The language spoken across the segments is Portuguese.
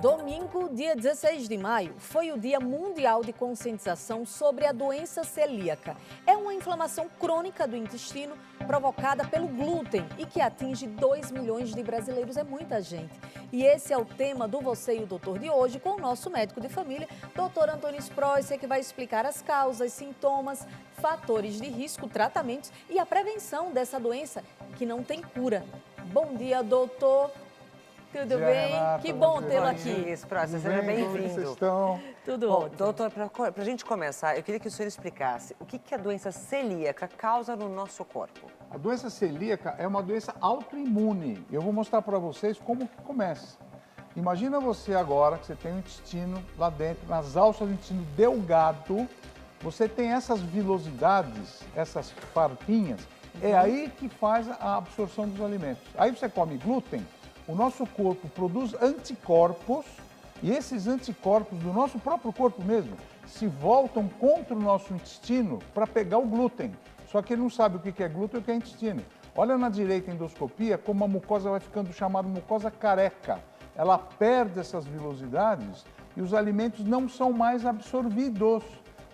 Domingo, dia 16 de maio, foi o Dia Mundial de Conscientização sobre a doença celíaca. É uma inflamação crônica do intestino provocada pelo glúten e que atinge 2 milhões de brasileiros. É muita gente. E esse é o tema do Você e o Doutor de hoje com o nosso médico de família, Dr. Antônio Spreuser, que vai explicar as causas, sintomas, fatores de risco, tratamentos e a prevenção dessa doença que não tem cura. Bom dia, doutor. Tudo bem? Renata, que bom tê-lo aqui. Isso, Spreuser, seja bem-vindo. Vocês estão? Tudo Bom, ótimo. doutor, para a gente começar, eu queria que o senhor explicasse o que a doença celíaca causa no nosso corpo. A doença celíaca é uma doença autoimune. Eu vou mostrar para vocês como que começa. Imagina você agora que você tem um intestino lá dentro, nas alças do intestino delgado, você tem essas vilosidades, essas farpinhas, é aí que faz a absorção dos alimentos. Aí você come glúten, o nosso corpo produz anticorpos e esses anticorpos do nosso próprio corpo mesmo se voltam contra o nosso intestino para pegar o glúten. Só que ele não sabe o que é glúten e o que é intestino. Olha na direita a endoscopia como a mucosa vai ficando chamada mucosa careca. Ela perde essas vilosidades e os alimentos não são mais absorvidos.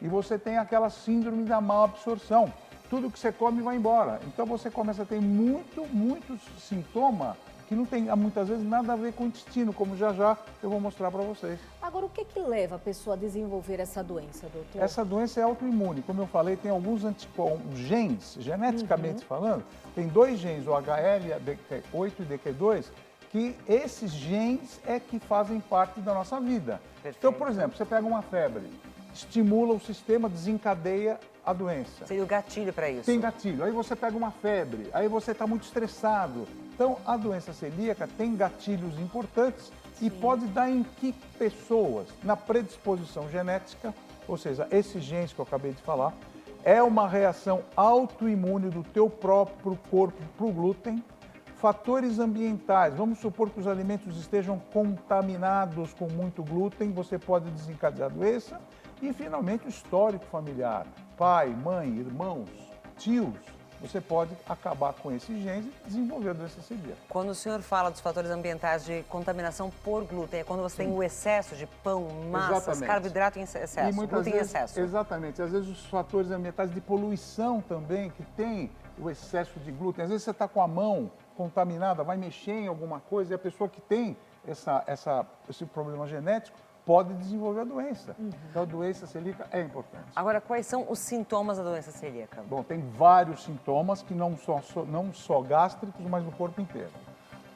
E você tem aquela síndrome da má absorção. Tudo que você come vai embora. Então você começa a ter muitos sintomas que não tem muitas vezes nada a ver com o intestino, como já eu vou mostrar para vocês. Agora, o que leva a pessoa a desenvolver essa doença, doutor? Essa doença é autoimune. Como eu falei, tem alguns genes, geneticamente falando, tem 2 genes, o HL8 e DQ2, que esses genes é que fazem parte da nossa vida. Perfeito. Então, por exemplo, você pega uma febre, estimula o sistema, desencadeia a doença. Seria o gatilho para isso? Tem gatilho. Aí você pega uma febre, aí você está muito estressado. Então, a doença celíaca tem gatilhos importantes e pode dar em que pessoas? Na predisposição genética, ou seja, esses genes que eu acabei de falar, é uma reação autoimune do teu próprio corpo para o glúten. Fatores ambientais, vamos supor que os alimentos estejam contaminados com muito glúten, você pode desencadear a doença. E, finalmente, o histórico familiar, pai, mãe, irmãos, tios, você pode acabar com esses genes e desenvolver a doença celíaca. Quando o senhor fala dos fatores ambientais de contaminação por glúten, é quando você tem o excesso de pão, massas, Exatamente. Carboidrato em excesso, E muitas glúten vezes, em excesso. Exatamente. Às vezes os fatores ambientais de poluição também, que tem o excesso de glúten. Às vezes você está com a mão contaminada, vai mexer em alguma coisa e a pessoa que tem esse problema genético pode desenvolver a doença. Então a doença celíaca é importante. Agora, quais são os sintomas da doença celíaca? Bom, tem vários sintomas que não só gástricos, mas no corpo inteiro.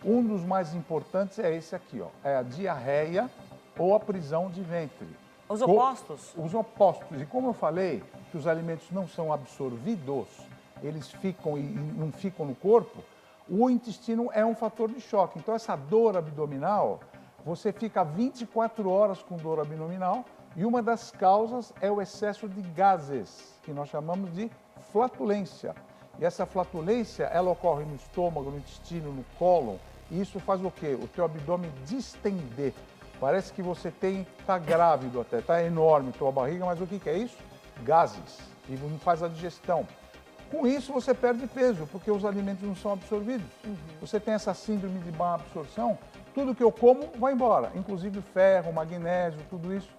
Um dos mais importantes é esse aqui, ó, é a diarreia ou a prisão de ventre. Os opostos? Os opostos. E como eu falei, que os alimentos não são absorvidos, eles ficam e não ficam no corpo, o intestino é um fator de choque. Então essa dor abdominal, você fica 24 horas com dor abdominal e uma das causas é o excesso de gases, que nós chamamos de flatulência. E essa flatulência, ela ocorre no estômago, no intestino, no cólon, e isso faz o quê? O teu abdômen distender. Parece que você está grávido até, está enorme a tua barriga, mas o que é isso? Gases, e não faz a digestão. Com isso você perde peso, porque os alimentos não são absorvidos. Você tem essa síndrome de má absorção, tudo que eu como vai embora, inclusive ferro, magnésio, tudo isso.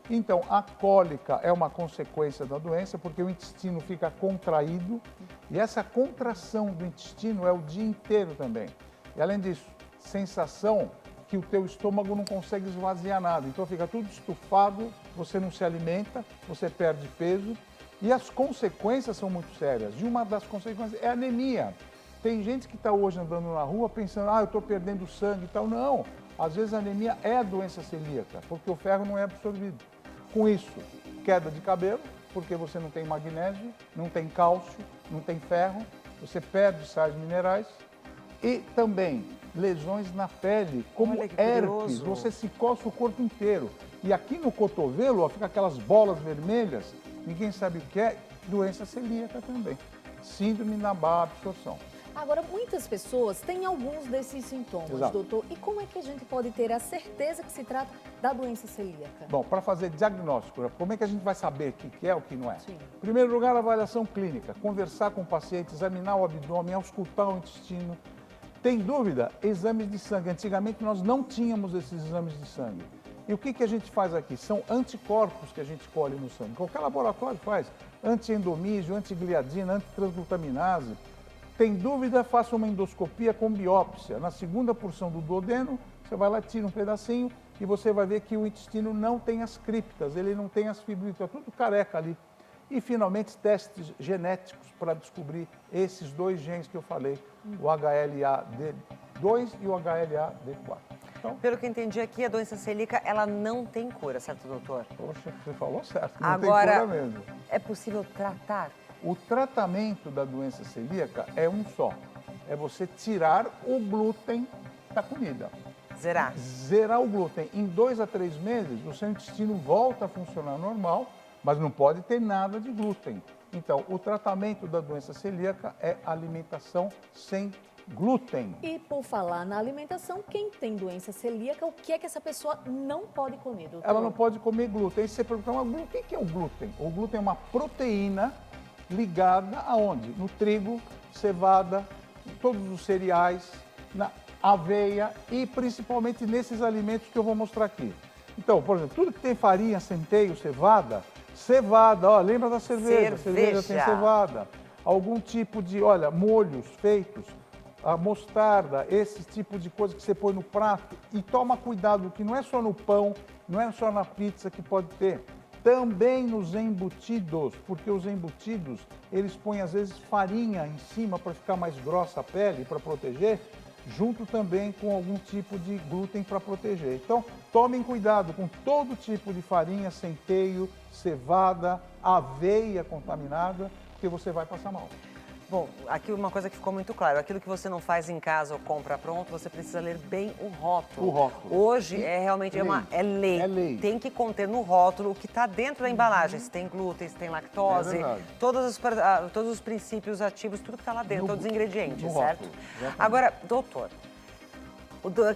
Então, a cólica é uma consequência da doença, porque o intestino fica contraído e essa contração do intestino é o dia inteiro também. E além disso, sensação que o teu estômago não consegue esvaziar nada, então fica tudo estufado, você não se alimenta, você perde peso. E as consequências são muito sérias. E uma das consequências é a anemia. Tem gente que está hoje andando na rua pensando, eu estou perdendo sangue e tal. Não, às vezes a anemia é a doença celíaca, porque o ferro não é absorvido. Com isso, queda de cabelo, porque você não tem magnésio, não tem cálcio, não tem ferro, você perde sais minerais. E também lesões na pele, como herpes, você se coça o corpo inteiro. E aqui no cotovelo, fica aquelas bolas vermelhas, ninguém sabe o que é, doença celíaca também. Síndrome da má absorção. Agora, muitas pessoas têm alguns desses sintomas, Exato. doutor. E como é que a gente pode ter a certeza que se trata da doença celíaca? Bom, para fazer diagnóstico, como é que a gente vai saber o que é ou o que não é? Sim. Em primeiro lugar, a avaliação clínica. Conversar com o paciente, examinar o abdômen, auscultar o intestino. Tem dúvida? Exames de sangue. Antigamente nós não tínhamos esses exames de sangue. E o que a gente faz aqui? São anticorpos que a gente colhe no sangue. Qualquer laboratório faz. Antiendomígio, antigliadina, antitransglutaminase. Tem dúvida? Faça uma endoscopia com biópsia. Na segunda porção do duodeno, você vai lá, tira um pedacinho e você vai ver que o intestino não tem as criptas, ele não tem as fibritas, é tudo careca ali. E, finalmente, testes genéticos para descobrir esses dois genes que eu falei, o HLA-D2 e o HLA-D4. Então, Pelo que eu entendi aqui, a doença celíaca, ela não tem cura, certo, doutor? poxa, você falou certo, não Agora, tem cura mesmo. é possível tratar? O tratamento da doença celíaca é um só, é você tirar o glúten da comida. Zerar? Zerar o glúten. Em 2 a 3 meses, o seu intestino volta a funcionar normal, mas não pode ter nada de glúten. Então, o tratamento da doença celíaca é alimentação sem glúten. E por falar na alimentação, quem tem doença celíaca, o que é que essa pessoa não pode comer, doutor? Ela não pode comer glúten. Aí você pergunta, mas o que é o glúten? O glúten é uma proteína ligada aonde? No trigo, cevada, em todos os cereais, na aveia e principalmente nesses alimentos que eu vou mostrar aqui. Então, por exemplo, tudo que tem farinha, centeio, cevada, ó, lembra da cerveja? Cerveja tem cevada. Algum tipo de, olha, molhos feitos, a mostarda, esse tipo de coisa que você põe no prato. E toma cuidado, que não é só no pão, não é só na pizza que pode ter. Também nos embutidos, porque os embutidos, eles põem às vezes farinha em cima para ficar mais grossa a pele, para proteger, junto também com algum tipo de glúten para proteger. Então, tomem cuidado com todo tipo de farinha, centeio, cevada, aveia contaminada, porque você vai passar mal. Bom, aqui uma coisa que ficou muito claro, aquilo que você não faz em casa ou compra pronto, você precisa ler bem o rótulo. O rótulo. Hoje é realmente lei. É lei. Tem que conter no rótulo o que está dentro da embalagem, se tem glúten, se tem lactose, É verdade. todos os princípios ativos, tudo que está lá dentro, todos os ingredientes, no certo? rótulo, exatamente. Agora, doutor,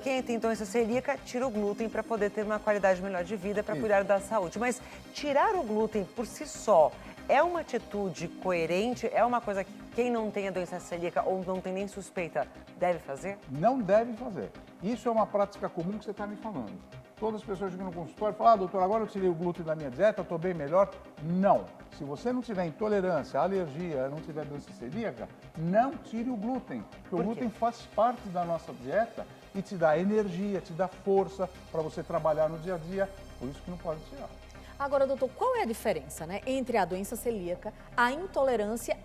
quem tem doença celíaca tira o glúten para poder ter uma qualidade melhor de vida, para cuidar da saúde. Mas tirar o glúten por si só é uma atitude coerente? É uma coisa que quem não tem a doença celíaca ou não tem nem suspeita deve fazer? Não deve fazer. Isso é uma prática comum que você está me falando. Todas as pessoas chegam no consultório e falam, doutor, agora eu tirei o glúten da minha dieta, estou bem melhor. Não. Se você não tiver intolerância, alergia, não tiver doença celíaca, não tire o glúten. Porque o glúten faz parte da nossa dieta e te dá energia, te dá força para você trabalhar no dia a dia. Por isso que não pode tirar. Agora, doutor, qual é a diferença, né, entre a doença celíaca, a intolerância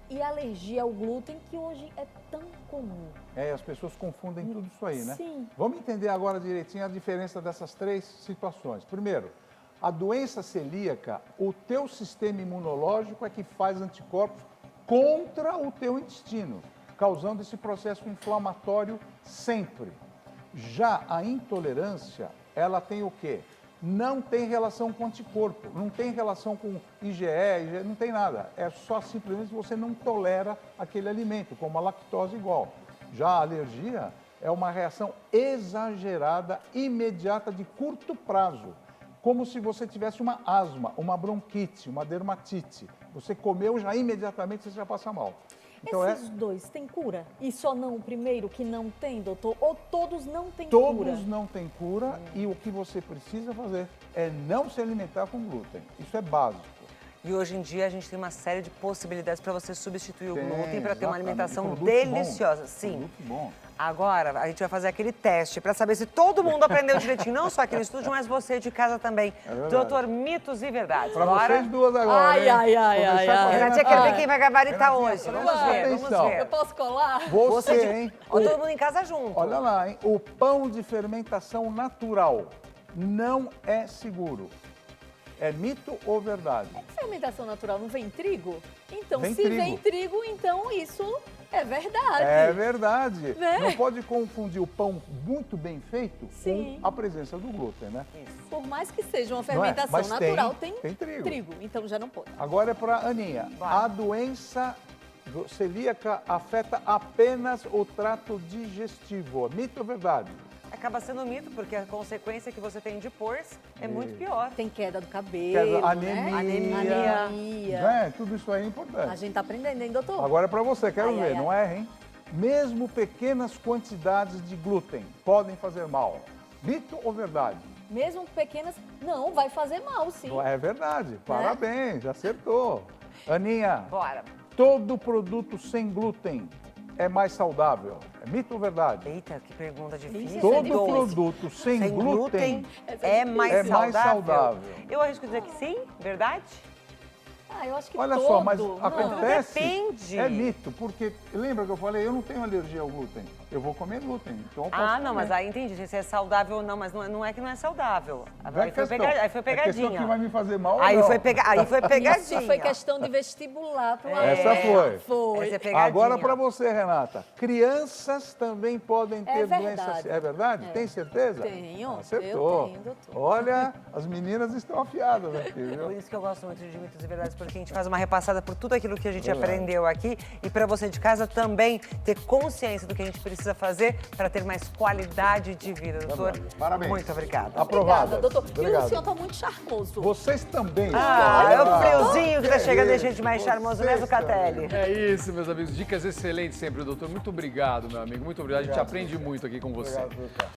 e a alergia ao glúten, que hoje é tão comum? As pessoas confundem tudo isso aí, né? Sim. Vamos entender agora direitinho a diferença dessas 3 situações. Primeiro, a doença celíaca, o teu sistema imunológico é que faz anticorpos contra o teu intestino, causando esse processo inflamatório sempre. Já a intolerância, ela tem o quê? Não tem relação com anticorpo, não tem relação com IgE, não tem nada. É só simplesmente você não tolera aquele alimento, como a lactose igual. Já a alergia é uma reação exagerada, imediata, de curto prazo. Como se você tivesse uma asma, uma bronquite, uma dermatite. Você comeu, já imediatamente você já passa mal. Então, Esses dois têm cura? E só não o primeiro que não tem, doutor? Ou todos não têm cura? Todos não têm cura e o que você precisa fazer é não se alimentar com glúten. Isso é básico. E hoje em dia a gente tem uma série de possibilidades para você substituir o glúten para ter uma Exatamente. alimentação Produto deliciosa. bom. Sim. Produto bom. Agora a gente vai fazer aquele teste para saber se todo mundo aprendeu direitinho, não só aqui no estúdio, mas você de casa também. verdade. Doutor, mitos e verdades. Para Bora? vocês duas agora, Ai, hein? ai, ai, Vou ai, deixar com a ai. Renatinha, quero ver quem vai gabaritar Renatinha, hoje. Vamos presta ver, vamos atenção. ver. Eu posso colar? Você, hein? Ó, todo mundo em casa junto. Olha lá, hein? O pão de fermentação natural não é seguro. É mito ou verdade? Fermentação natural não vem trigo? Então, Vem se trigo. vem trigo, então isso é verdade. É verdade. Né? Não pode confundir o pão muito bem feito Sim. com a presença do glúten, né? Por mais que seja uma Não é? fermentação Mas natural, tem trigo. Então já não pode. Agora é para Aninha. Vai. A doença celíaca afeta apenas o trato digestivo. Mito ou verdade? Acaba sendo mito, porque a consequência que você tem depois é muito pior. Tem queda do cabelo, Anemia. né? Anemia. Né? Tudo isso aí é A importante. gente tá aprendendo, hein, doutor? Agora é para você, quero Ai, ver, ai, não erra, hein? mesmo pequenas quantidades de glúten podem fazer mal. Mito ou verdade? Mesmo pequenas, não, vai fazer mal, sim. É verdade. Parabéns, acertou. Aninha, Bora. todo produto sem glúten é mais saudável. É mito ou verdade? Eita, que pergunta difícil. Isso é Todo difícil. produto sem glúten Essa é difícil. mais, é mais saudável. Eu arrisco dizer que sim, verdade? Ah, eu acho que Olha todo. só, mas Não. acontece, depende. é mito, porque lembra que eu falei, eu não tenho alergia ao glúten, eu vou comer glúten, então eu posso Ah, não, comer. mas aí entendi se é saudável ou não, mas não é que não é saudável. Não é Aí foi, questão. aí foi É questão pegadinha. que vai me fazer mal ou Aí não. foi, aí foi pegadinha. Isso foi questão de vestibular para uma Essa foi. Foi. Essa é pegadinha. Agora para você, Renata, crianças também podem ter verdade. doenças... É verdade? É. Tem certeza? Tenho, Acertou. eu tenho, doutor. Olha, as meninas estão afiadas aqui, Por viu? isso que eu gosto muito de mitos e verdades, porque a gente faz uma repassada por tudo aquilo que a gente Verdade. aprendeu aqui e para você de casa também ter consciência do que a gente precisa fazer para ter mais qualidade de vida, doutor. Verdade. Parabéns. Muito obrigada. Aprovada. Obrigada, doutor. E o Obrigado. senhor está muito charmoso. Vocês também. Ah, é o Ah, friozinho que tá chegando, é deixa a gente mais isso. charmoso, né, Vocês Zucatelli? também. É isso, meus amigos. Dicas excelentes sempre, doutor. Muito obrigado, meu amigo. Muito obrigado. A gente Obrigado, aprende muito aqui com você. Obrigado, doutor.